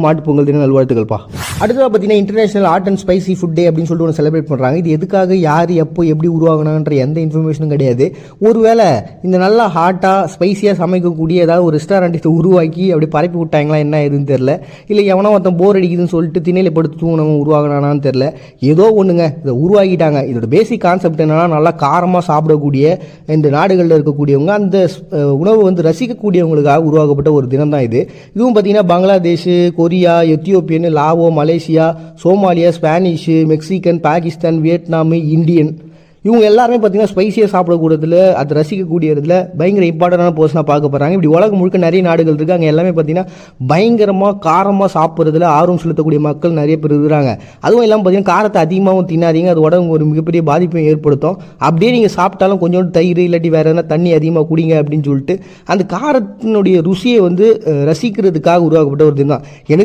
மாட்டு பொங்கல் தின நல்வாழ்த்துக்கள்ப்பா. அடுத்ததாக பார்த்தீங்கன்னா international art and spicy food day அப்படின்னு சொல்லிட்டு ஒன்று செலிப்ரேட் பண்ணுறாங்க. இது எதுக்காக, யார், எப்போ, எப்படி உருவாகணுன்ற எந்த இன்ஃபர்மேஷனும் கிடையாது. ஒருவேளை இந்த நல்லா ஹாட்டாக ஸ்பைசியாக சமைக்கக்கூடிய ஏதாவது ஒரு ரெஸ்டாரண்ட் உருவாக்கி அப்படி பரப்பி விட்டாங்களா என்ன எதுன்னு தெரில. இல்லை எவனோ ஒருத்தன் போர் அடிக்குதுன்னு சொல்லிட்டு திணையில படுத்து தூங்கினவன் உருவாகினான்னு தெரில. ஏதோ ஒன்றுங்க, இதை உருவாக்கிட்டாங்க. இதோட பேசிக் கான்செப்ட் என்னன்னா, நல்லா காரமாக சாப்பிடக்கூடிய இந்த நாடுகளில் இருக்கக்கூடியவங்க அந்த உணவு வந்து ரசிக்கக்கூடியவங்களுக்காக உருவாக்கப்பட்ட ஒரு தினம் தான் இது. இதுவும் பார்த்தீங்கன்னா Bangladesh, Korea, Ethiopian, Lao, Malaysia, Somalia, Spanish, Mexican, Pakistan, Vietnam, Indian, இவங்க எல்லாருமே பார்த்தீங்கன்னா ஸ்பைசியாக சாப்பிடக்கூடியதில், அதை ரசிக்கக்கூடியதில் பயங்கர இம்பார்ட்டண்டான பர்சனாக பார்க்க போகிறாங்க. இப்படி உலகம் முழுக்க நிறைய நாடுகள் இருக்குது. அங்கே எல்லாமே பார்த்தீங்கன்னா பயங்கரமாக காரமாக சாப்பிட்றதுல ஆர்வம் செலுத்தக்கூடிய மக்கள் நிறைய பேர் இருக்கிறாங்க. அதுவும் இல்லாமல் பார்த்தீங்கன்னா காரத்தை அதிகமாகவும் தின்னாதீங்க, அது உடம்பு ஒரு மிகப்பெரிய பாதிப்பை ஏற்படுத்தும். அப்படியே நீங்கள் சாப்பிட்டாலும் கொஞ்சோண்டு தயிர் இல்லாட்டி வேறு எதனா தண்ணி அதிகமாக குடிங்க அப்படின்னு சொல்லிட்டு அந்த காரத்தினுடைய ருசியை வந்து ரசிக்கிறதுக்காக உருவாக்கப்பட்ட ஒரு தினம் தான். எனக்கு